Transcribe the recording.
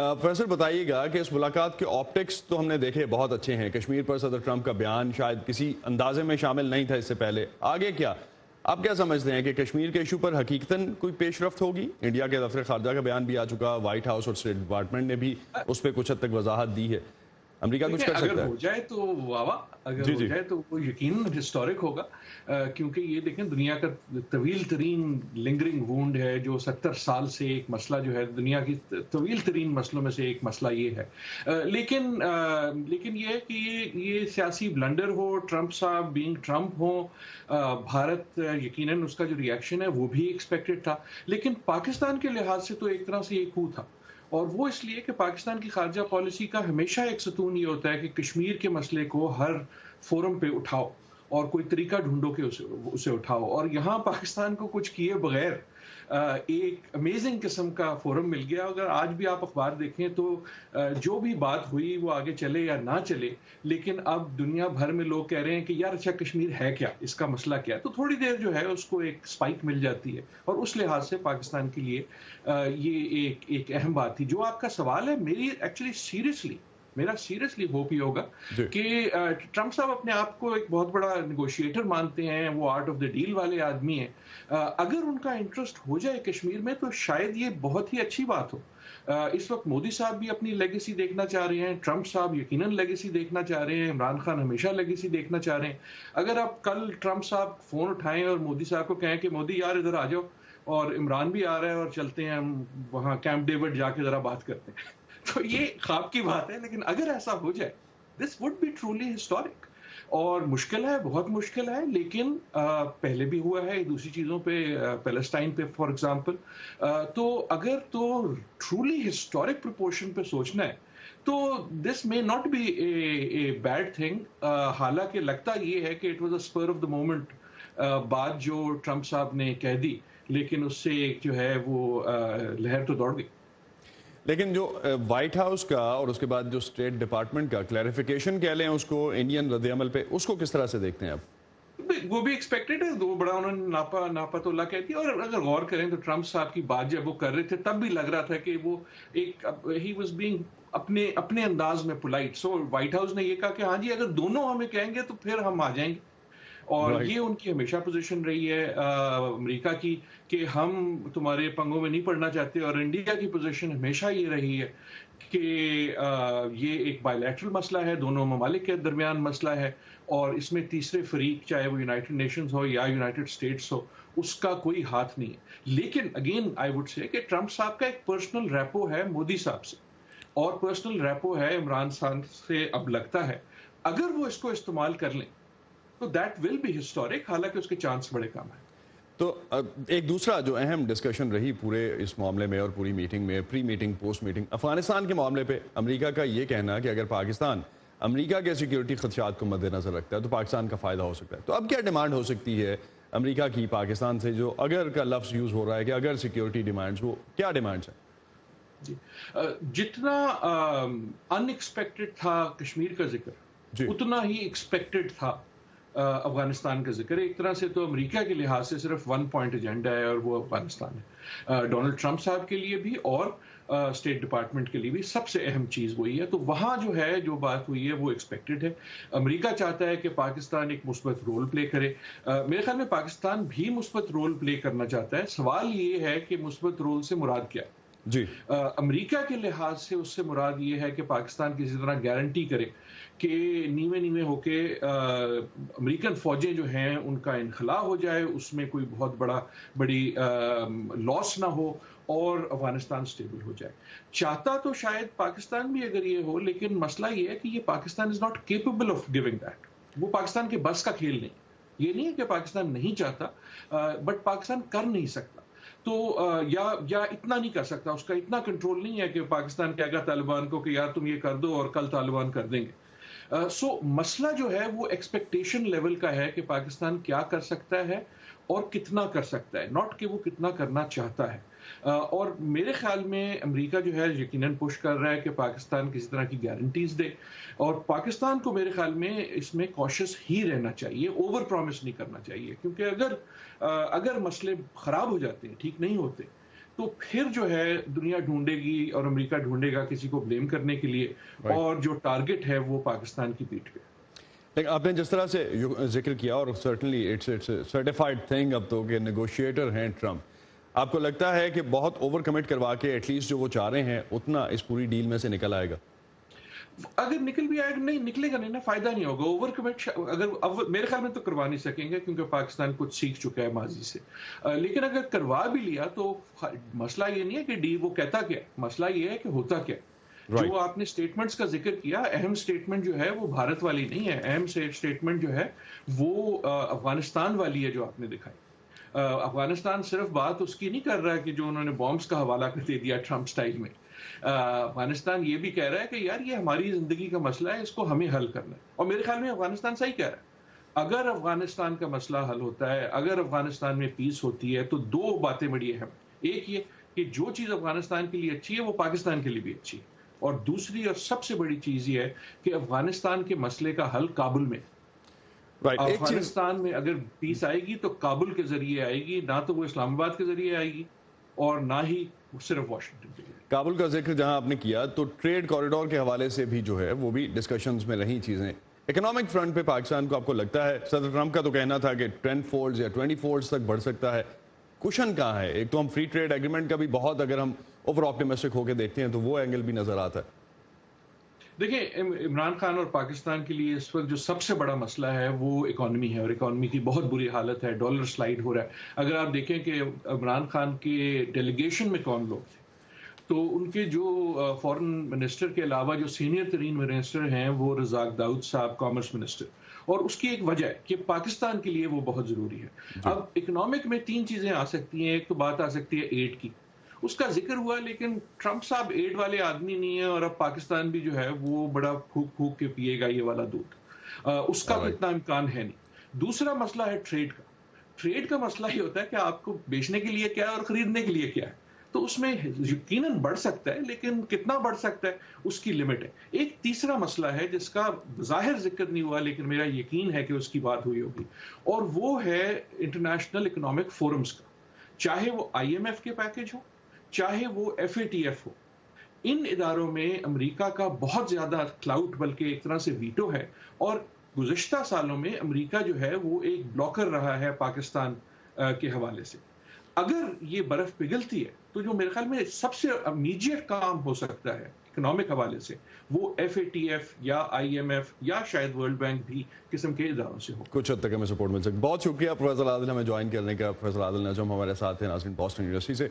Professor بتائیے گا کہ اس ملاقات کے آپٹکس تو ہم نے دیکھے بہت اچھے ہیں. کشمیر پر صدر ٹرمپ کا بیان شاید کسی اندازے میں شامل نہیں تھا اس سے پہلے. آگے کیا آپ کیا سمجھتے ہیں کہ کشمیر کے ایشو پر حقیقتاً کوئی پیش رفت ہوگی؟ انڈیا کے دفتر خارجہ کا بیان بھی آ چکا، وائٹ ہاؤس اور اسٹیٹ ڈپارٹمنٹ نے بھی اس پہ کچھ حد تک وضاحت دی ہے. امریکہ کچھ کر اگر سکتا ہے؟ ہو جائے تو واہ، اگر ہو جائے تو وہ یقیناً ہسٹورک ہوگا، کیونکہ یہ دیکھیں دنیا کا طویل ترین لنگرنگ وونڈ ہے، جو 70 سال سے ایک مسئلہ جو ہے، دنیا کی طویل ترین مسئلوں میں سے ایک مسئلہ یہ ہے. لیکن یہ ہے کہ یہ سیاسی بلنڈر ہو، ٹرمپ صاحب بینگ ٹرمپ ہو، بھارت یقیناً اس کا جو ریئیکشن ہے وہ بھی ایکسپیکٹڈ تھا. لیکن پاکستان کے لحاظ سے تو ایک طرح سے یہ کھو تھا، اور وہ اس لیے کہ پاکستان کی خارجہ پالیسی کا ہمیشہ ایک ستون یہ ہوتا ہے کہ کشمیر کے مسئلے کو ہر فورم پہ اٹھاؤ اور کوئی طریقہ ڈھونڈو کہ اسے اٹھاؤ. اور یہاں پاکستان کو کچھ کیے بغیر ایک امیزنگ قسم کا فورم مل گیا. اگر آج بھی آپ اخبار دیکھیں تو جو بھی بات ہوئی وہ آگے چلے یا نہ چلے، لیکن اب دنیا بھر میں لوگ کہہ رہے ہیں کہ یار اچھا کشمیر ہے کیا، اس کا مسئلہ کیا ہے. تو تھوڑی دیر جو ہے اس کو ایک سپائک مل جاتی ہے، اور اس لحاظ سے پاکستان کے لیے یہ ایک اہم بات تھی. جو آپ کا سوال ہے، میرا سیریسلی ہوپ یہ ہوگا کہ ٹرمپ صاحب اپنے آپ کو ایک بہت بڑا نیگوشیٹر مانتے ہیں، وہ آرٹ آف دا ڈیل والے آدمی ہیں. اگر ان کا انٹرسٹ ہو جائے کشمیر میں تو شاید یہ بہت ہی اچھی بات ہو. اس وقت مودی صاحب بھی اپنی لیگیسی دیکھنا چاہ رہے ہیں، ٹرمپ صاحب یقیناً لیگیسی دیکھنا چاہ رہے ہیں، عمران خان ہمیشہ لیگیسی دیکھنا چاہ رہے ہیں. اگر آپ کل ٹرمپ صاحب فون اٹھائیں اور مودی صاحب کو کہیں کہ مودی یار ادھر آ جاؤ، اور عمران بھی آ رہا ہے اور چلتے ہیں ہم وہاں کیمپ ڈیوڈ جا کے ذرا بات کرتے ہیں، تو یہ خواب کی بات ہے. لیکن اگر ایسا ہو جائے this would be truly historic. اور مشکل ہے، بہت مشکل ہے، لیکن پہلے بھی ہوا ہے دوسری چیزوں پہ، پیلسٹائن پہ فار ایگزامپل. تو اگر تو ٹرولی ہسٹورک پروپورشن پہ سوچنا ہے تو this may not be a bad thing. حالانکہ لگتا یہ ہے کہ it was a spur of the moment بات جو ٹرمپ صاحب نے کہہ دی، لیکن اس سے ایک جو ہے وہ لہر تو دوڑ گئی. لیکن جو وائٹ ہاؤس کا اور اس کے بعد جو اسٹیٹ ڈپارٹمنٹ کا کلیریفیکیشن کہہ لیں اس کو، انڈین رد عمل پہ، اس کو کس طرح سے دیکھتے ہیں آپ؟ وہ بھی ایکسپیکٹڈ ہے، دو بڑا انہوں نے ناپا تو اللہ کہتی ہے. اور اگر غور کریں تو ٹرمپ صاحب کی بات جب وہ کر رہے تھے تب بھی لگ رہا تھا کہ وہ ایک ہی واز بینگ اپنے انداز میں پولائٹ. سو وائٹ ہاؤس نے یہ کہا کہ ہاں جی اگر دونوں ہمیں کہیں گے تو پھر ہم آ جائیں گے. اور یہ ان کی ہمیشہ پوزیشن رہی ہے امریکہ کی کہ ہم تمہارے پنگوں میں نہیں پڑنا چاہتے. اور انڈیا کی پوزیشن ہمیشہ یہ رہی ہے کہ یہ ایک بائی لیٹرل مسئلہ ہے، دونوں ممالک کے درمیان مسئلہ ہے، اور اس میں تیسرے فریق چاہے وہ یونائٹڈ نیشنز ہو یا یونائٹڈ اسٹیٹس ہو، اس کا کوئی ہاتھ نہیں ہے. لیکن اگین آئی وڈ سے کہ ٹرمپ صاحب کا ایک پرسنل ریپو ہے مودی صاحب سے، اور پرسنل ریپو ہے عمران خان سے. اب لگتا ہے اگر وہ اس کو استعمال کر لیں تو دیٹ ول بی ہسٹورک، حالانکہ اس کے چانس بڑے کم ہیں. تو ایک دوسرا جو اہم ڈسکشن رہی پورے اس معاملے میں اور پوری میٹنگ میں، پری میٹنگ پوسٹ میٹنگ، افغانستان کے معاملے پہ امریکہ کا یہ کہنا کہ اگر پاکستان امریکہ کے سیکیورٹی خدشات کو مد نظر رکھتا ہے تو پاکستان کا فائدہ ہو سکتا ہے. تو اب کیا ڈیمانڈ ہو سکتی ہے امریکہ کی پاکستان سے، جو اگر کا لفظ یوز ہو رہا ہے کہ اگر سیکیورٹی ڈیمانڈز، وہ کیا ڈیمانڈز ہیں؟ جی جتنا ان ایکسپیکٹڈ تھا کشمیر کا ذکر، اتنا ہی ایکسپیکٹڈ تھا افغانستان کا ذکر. ایک طرح سے تو امریکہ کے لحاظ سے صرف ون پوائنٹ ایجنڈا ہے اور وہ افغانستان ہے. ڈونلڈ ٹرمپ صاحب کے لیے بھی اور اسٹیٹ ڈپارٹمنٹ کے لیے بھی سب سے اہم چیز وہی ہے. تو وہاں جو ہے جو بات ہوئی ہے وہ ایکسپیکٹڈ ہے. امریکہ چاہتا ہے کہ پاکستان ایک مثبت رول پلے کرے. میرے خیال میں پاکستان بھی مثبت رول پلے کرنا چاہتا ہے. سوال یہ ہے کہ مثبت رول سے مراد کیا ہے. جی امریکہ کے لحاظ سے اس سے مراد یہ ہے کہ پاکستان کسی طرح گارنٹی کرے کہ نیمے ہو کے امریکن فوجیں جو ہیں ان کا انخلا ہو جائے، اس میں کوئی بہت بڑی لاس نہ ہو، اور افغانستان سٹیبل ہو جائے. چاہتا تو شاید پاکستان بھی اگر یہ ہو، لیکن مسئلہ یہ ہے کہ یہ Pakistan is not capable of giving that. وہ پاکستان کے بس کا کھیل نہیں. یہ نہیں ہے کہ پاکستان نہیں چاہتا، بٹ پاکستان کر نہیں سکتا. تو یا اتنا نہیں کر سکتا، اس کا اتنا کنٹرول نہیں ہے کہ پاکستان کہے گا طالبان کو کہ یار تم یہ کر دو اور کل طالبان کر دیں گے. سو مسئلہ جو ہے وہ ایکسپیکٹیشن لیول کا ہے کہ پاکستان کیا کر سکتا ہے اور کتنا کر سکتا ہے، ناٹ کہ وہ کتنا کرنا چاہتا ہے. اور میرے خیال میں امریکہ جو ہے یقیناً پش کر رہا ہے کہ پاکستان کسی طرح کی گارنٹیز دے، اور پاکستان کو میرے خیال میں اس میں کوشش ہی رہنا چاہیے، اوور پرومس نہیں کرنا چاہیے. کیونکہ اگر مسئلے خراب ہو جاتے ہیں، ٹھیک نہیں ہوتے، تو پھر جو ہے دنیا ڈھونڈے گی اور امریکہ ڈھونڈے گا کسی کو بلیم کرنے کے لیے، اور جو ٹارگٹ ہے وہ پاکستان کی پیٹھ پہ۔ لیکن آپ نے جس طرح سے ذکر کیا، اور سرٹنلی اٹس سرٹیفائڈ تھنگ اب تو کہ نیگوشیٹر ہیں ٹرمپ، آپ کو لگتا ہے کہ بہت اوور کمٹ کروا کے ایٹ لیسٹ جو وہ چاہ رہے ہیں اتنا اس پوری ڈیل میں سے نکل آئے گا؟ اگر نکل بھی آئے گا، نہیں نکلے گا نہیں نا، فائدہ نہیں ہوگا اوور کمٹ۔ اگر میرے خیال میں تو کروا نہیں سکیں گے کیونکہ پاکستان کچھ سیکھ چکا ہے ماضی سے، لیکن اگر کروا بھی لیا تو مسئلہ یہ نہیں ہے کہ ڈی وہ کہتا کیا، مسئلہ یہ ہے کہ ہوتا کیا۔ جو آپ نے سٹیٹمنٹس کا ذکر کیا، اہم سٹیٹمنٹ جو ہے وہ بھارت والی نہیں ہے، اہم سٹیٹمنٹ جو ہے وہ افغانستان والی ہے جو آپ نے دکھائی۔ افغانستان صرف بات اس کی نہیں کر رہا ہے کہ جو انہوں نے بامبس کا حوالہ کر دے دیا ٹرمپ سٹائل میں، افغانستان یہ بھی کہہ رہا ہے کہ یار یہ ہماری زندگی کا مسئلہ ہے، اس کو ہمیں حل کرنا ہے۔ اور میرے خیال میں افغانستان صحیح کہہ رہا ہے، اگر افغانستان کا مسئلہ حل ہوتا ہے، اگر افغانستان میں پیس ہوتی ہے، تو دو باتیں بڑی اہم، ایک یہ کہ جو چیز افغانستان کے لیے اچھی ہے وہ پاکستان کے لیے بھی اچھی ہے، اور دوسری اور سب سے بڑی چیز یہ ہے کہ افغانستان کے مسئلے کا حل کابل میں، افغانستان میں اگر پیس آئے گی تو کابل کے ذریعے آئے گی، نہ تو وہ اسلام آباد کے ذریعے آئے گی اور نہ ہی صرف واشنگٹن کے لیے۔ کابل کا ذکر جہاں آپ نے کیا تو ٹریڈ کوریڈور کے حوالے سے بھی جو ہے وہ بھی ڈسکشنز میں رہی چیزیں۔ اکنامک فرنٹ پہ پاکستان کو آپ کو لگتا ہے، صدر ٹرمپ کا تو کہنا تھا کہ 10 فولڈز یا 20 فولڈز تک بڑھ سکتا ہے، کوشن کہاں ہے؟ ایک تو ہم فری ٹریڈ ایگریمنٹ کا بھی بہت اگر ہم اوور آپٹیمسٹک ہو کے دیکھتے ہیں تو وہ اینگل بھی نظر آتا ہے۔ دیکھیں، عمران خان اور پاکستان کے لیے اس وقت جو سب سے بڑا مسئلہ ہے وہ اکانومی ہے، اور اکانومی کی بہت بری حالت ہے، ڈالر سلائیڈ ہو رہا ہے۔ اگر آپ دیکھیں کہ عمران خان کے ڈیلیگیشن میں کون لوگ تھے، تو ان کے جو فورن منسٹر کے علاوہ جو سینئر ترین منسٹر ہیں وہ رزاق داؤد صاحب، کامرس منسٹر، اور اس کی ایک وجہ ہے کہ پاکستان کے لیے وہ بہت ضروری ہے۔ اب اکنامک میں تین چیزیں آ سکتی ہیں، ایک تو بات آ سکتی ہے ایڈ کی، اس کا ذکر ہوا، لیکن ٹرمپ صاحب ایڈ والے آدمی نہیں ہیں، اور اب پاکستان بھی جو ہے وہ بڑا پھونک پھونک کے پیے گا یہ والا دودھ، اس کا اتنا امکان ہے نہیں۔ دوسرا مسئلہ ہے ٹریڈ کا۔ ٹریڈ کا مسئلہ یہ ہوتا ہے کہ آپ کو بیچنے کے لیے کیا ہے اور خریدنے کے لیے کیا ہے، تو اس میں یقیناً بڑھ سکتا ہے، لیکن کتنا بڑھ سکتا ہے اس کی لمٹ ہے۔ ایک تیسرا مسئلہ ہے جس کا ظاہر ذکر نہیں ہوا لیکن میرا یقین ہے کہ اس کی بات ہوئی ہوگی، اور وہ ہے انٹرنیشنل اکنامک فورمز کا، چاہے وہ IMF کے پیکج ہو، چاہے وہ FATF ہو۔ ان اداروں میں امریکہ کا بہت زیادہ کلاؤٹ، بلکہ ایک طرح سے ویٹو ہے، اور گزشتہ سالوں میں امریکہ جو ہے وہ ایک بلاکر رہا ہے پاکستان کے حوالے سے۔ اگر یہ برف پگھلتی ہے تو جو میرے خیال میں سب سے امیجیٹ کام ہو سکتا ہے اکنامک حوالے سے، وہ FATF یا IMF یا شاید ورلڈ بینک بھی قسم کے اداروں سے ہو۔ کچھ حد تک ہمیں سپورٹ مل سکتا ہے۔ بہت شکریہ پروفیسر عادل ہمیں جوائن کرنے کا۔ پروفیسر عادل نجم ہمارے ساتھ ہیں، ناظرین، بوسٹن یونیورسٹی سے۔